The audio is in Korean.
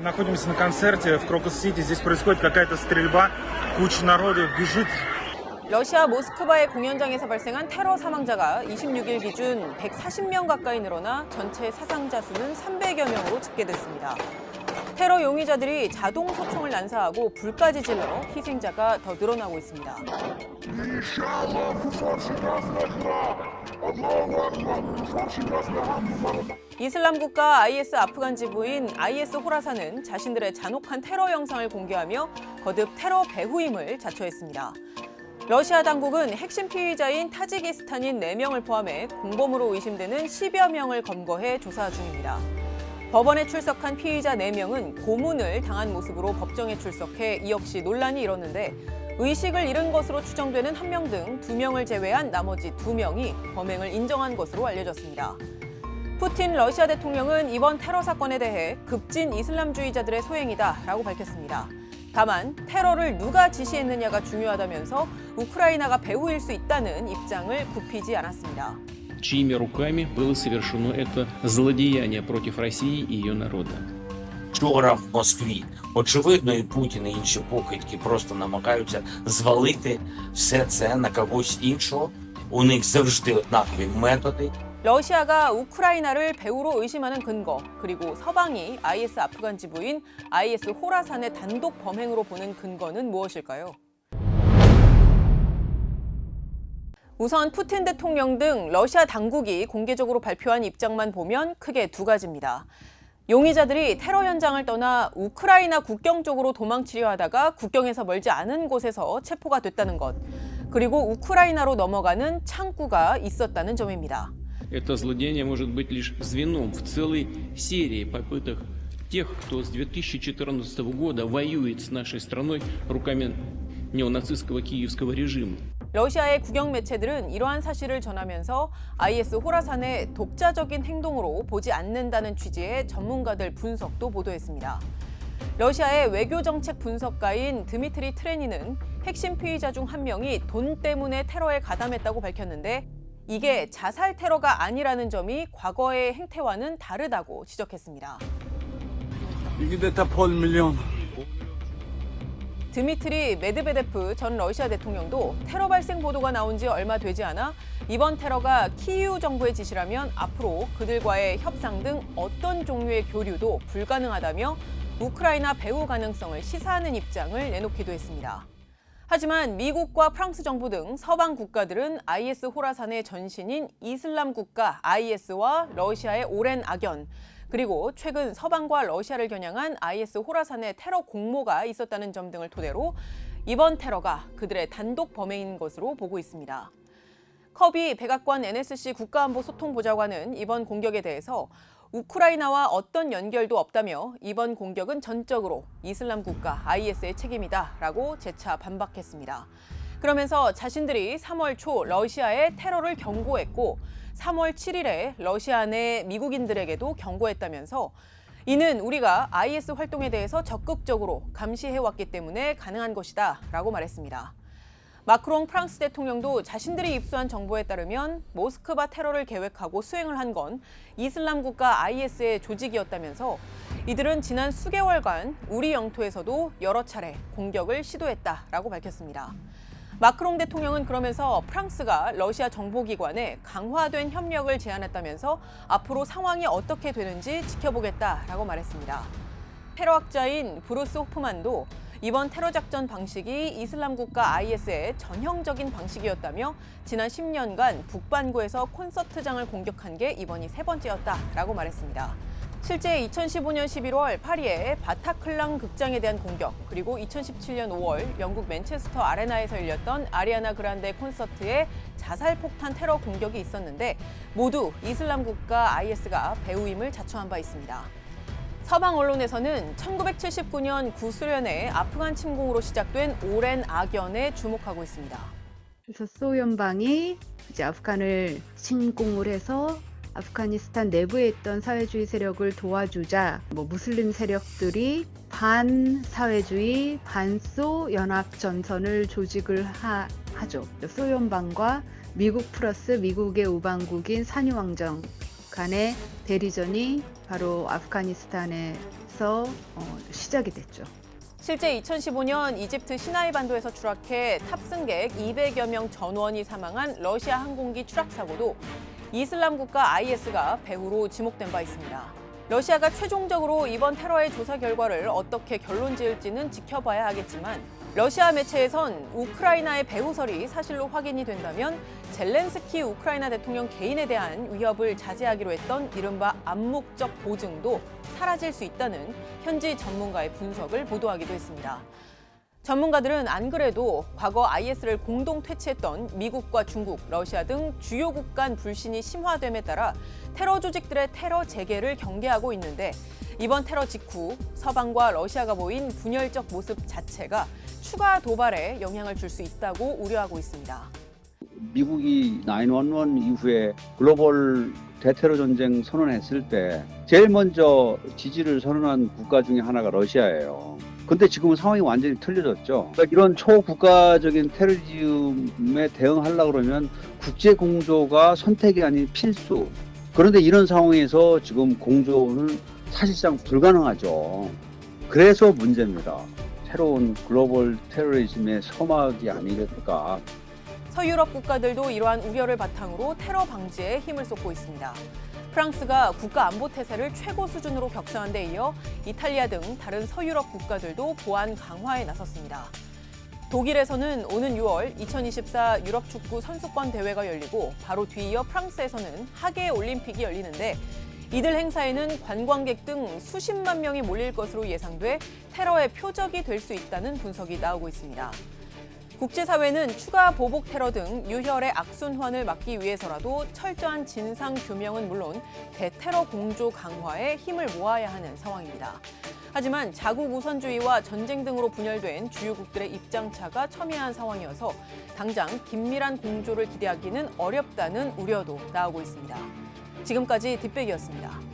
Находимся на концерте в Крокус-Сити. Здесь происходит какая-то стрельба, куча народу бежит. 러시아 모스크바의 공연장에서 발생한 테러 사망자가 26일 기준 140명 가까이 늘어나 전체 사상자 수는 300여 명으로 집계됐습니다. 테러 용의자들이 자동 소총을 난사하고 불까지 질러 희생자가 더 늘어나고 있습니다. 이슬람 국가 IS 아프간 지부인 IS 호라산은 자신들의 잔혹한 테러 영상을 공개하며 거듭 테러 배후임을 자처했습니다. 러시아 당국은 핵심 피의자인 타지키스탄인 4명을 포함해 공범으로 의심되는 10여 명을 검거해 조사 중입니다. 법원에 출석한 피의자 4명은 고문을 당한 모습으로 법정에 출석해 이 역시 논란이 일었는데 의식을 잃은 것으로 추정되는 1명 등 2명을 제외한 나머지 2명이 범행을 인정한 것으로 알려졌습니다. 푸틴 러시아 대통령은 이번 테러 사건에 대해 급진 이슬람주의자들의 소행이다라고 밝혔습니다. 다만 테러를 누가 지시했느냐가 중요하다면서 우크라이나가 배후일 수 있다는 입장을 굽히지 않았습니다. Чьими руками было совершено это злодеяние против России и ее народа. Вчора в Москві, очевидно, і Путін, і інші покидьки просто намагаються звалити все це на когось іншого. У них завжди однакові методи. 러시아가 우크라이나를 배후로 의심하는 근거, 그리고 서방이 IS 아프간 지부인 IS 호라산의 단독 범행으로 보는 근거는 무엇일까요? 우선 푸틴 대통령 등 러시아 당국이 공개적으로 발표한 입장만 보면 크게 두 가지입니다. 용의자들이 테러 현장을 떠나 우크라이나 국경 쪽으로 도망치려 하다가 국경에서 멀지 않은 곳에서 체포가 됐다는 것, 그리고 우크라이나로 넘어가는 창구가 있었다는 점입니다. Это злодеяние может быть лишь звеном в целой серии попыток тех, кто с 2014 года воюет с нашей страной руками неонацистского киевского режима. 러시아의 국영 매체들은 이러한 사실을 전하면서 IS 호라산의 독자적인 행동으로 보지 않는다는 취지의 전문가들 분석도 보도했습니다. 러시아의 외교정책 분석가인 드미트리 트레니는 핵심 피의자 중 한 명이 돈 때문에 테러에 가담했다고 밝혔는데 이게 자살 테러가 아니라는 점이 과거의 행태와는 다르다고 지적했습니다. 드미트리 메드베데프 전 러시아 대통령도 테러 발생 보도가 나온 지 얼마 되지 않아 이번 테러가 키이우 정부의 지시라면 앞으로 그들과의 협상 등 어떤 종류의 교류도 불가능하다며 우크라이나 배후 가능성을 시사하는 입장을 내놓기도 했습니다. 하지만 미국과 프랑스 정부 등 서방 국가들은 IS 호라산의 전신인 이슬람 국가 IS와 러시아의 오랜 악연, 그리고 최근 서방과 러시아를 겨냥한 IS 호라산의 테러 공모가 있었다는 점 등을 토대로 이번 테러가 그들의 단독 범행인 것으로 보고 있습니다. 커비 백악관 NSC 국가안보소통보좌관은 이번 공격에 대해서 우크라이나와 어떤 연결도 없다며 이번 공격은 전적으로 이슬람 국가 IS의 책임이다라고 재차 반박했습니다. 그러면서 자신들이 3월 초 러시아에 테러를 경고했고 3월 7일에 러시아 내 미국인들에게도 경고했다면서 이는 우리가 IS 활동에 대해서 적극적으로 감시해왔기 때문에 가능한 것이다 라고 말했습니다. 마크롱 프랑스 대통령도 자신들이 입수한 정보에 따르면 모스크바 테러를 계획하고 수행을 한 건 이슬람 국가 IS의 조직이었다면서 이들은 지난 수개월간 우리 영토에서도 여러 차례 공격을 시도했다라고 밝혔습니다. 마크롱 대통령은 그러면서 프랑스가 러시아 정보기관에 강화된 협력을 제안했다면서 앞으로 상황이 어떻게 되는지 지켜보겠다라고 말했습니다. 테러학자인 브루스 호프만도 이번 테러 작전 방식이 이슬람 국가 IS의 전형적인 방식이었다며 지난 10년간 북반구에서 콘서트장을 공격한 게 이번이 세 번째였다라고 말했습니다. 실제 2015년 11월 파리의 바타클랑 극장에 대한 공격, 그리고 2017년 5월 영국 맨체스터 아레나에서 열렸던 아리아나 그란데 콘서트의 자살폭탄 테러 공격이 있었는데 모두 이슬람 국가 IS가 배후임을 자처한 바 있습니다. 서방 언론에서는 1979년 구소련의 아프간 침공으로 시작된 오랜 악연에 주목하고 있습니다. 그래서 소연방이 이제 아프간을 침공을 해서 아프가니스탄 내부에 있던 사회주의 세력을 도와주자 무슬림 세력들이 반사회주의 반소 연합 전선을 조직을 하죠. 소연방과 미국 플러스 미국의 우방국인 산유왕정 간의 대리전이 바로 아프가니스탄에서 시작이 됐죠. 실제 2015년 이집트 시나이 반도에서 추락해 탑승객 200여 명 전원이 사망한 러시아 항공기 추락 사고도 이슬람 국가 IS가 배후로 지목된 바 있습니다. 러시아가 최종적으로 이번 테러의 조사 결과를 어떻게 결론 지을지는 지켜봐야 하겠지만 러시아 매체에선 우크라이나의 배후설이 사실로 확인이 된다면 젤렌스키 우크라이나 대통령 개인에 대한 위협을 자제하기로 했던 이른바 암묵적 보증도 사라질 수 있다는 현지 전문가의 분석을 보도하기도 했습니다. 전문가들은 안 그래도 과거 IS를 공동 퇴치했던 미국과 중국, 러시아 등 주요국 간 불신이 심화됨에 따라 테러 조직들의 테러 재개를 경계하고 있는데 이번 테러 직후 서방과 러시아가 보인 분열적 모습 자체가 추가 도발에 영향을 줄 수 있다고 우려하고 있습니다. 미국이 9/11 이후에 글로벌 대테러 전쟁 선언했을 때 제일 먼저 지지를 선언한 국가 중에 하나가 러시아예요. 근데 지금은 상황이 완전히 틀려졌죠. 그러니까 이런 초국가적인 테러리즘에 대응하려고 그러면 국제 공조가 선택이 아닌 필수. 그런데 이런 상황에서 지금 공조는 사실상 불가능하죠. 그래서 문제입니다. 새로운 글로벌 테러리즘의 서막이 아니겠을까. 서유럽 국가들도 이러한 우려를 바탕으로 테러 방지에 힘을 쏟고 있습니다. 프랑스가 국가 안보 태세를 최고 수준으로 격상한 데 이어 이탈리아 등 다른 서유럽 국가들도 보안 강화에 나섰습니다. 독일에서는 오는 6월 2024 유럽 축구 선수권 대회가 열리고 바로 뒤이어 프랑스에서는 하계 올림픽이 열리는데 이들 행사에는 관광객 등 수십만 명이 몰릴 것으로 예상돼 테러의 표적이 될 수 있다는 분석이 나오고 있습니다. 국제사회는 추가 보복 테러 등 유혈의 악순환을 막기 위해서라도 철저한 진상 규명은 물론 대테러 공조 강화에 힘을 모아야 하는 상황입니다. 하지만 자국 우선주의와 전쟁 등으로 분열된 주요국들의 입장차가 첨예한 상황이어서 당장 긴밀한 공조를 기대하기는 어렵다는 우려도 나오고 있습니다. 지금까지 뒷백이었습니다.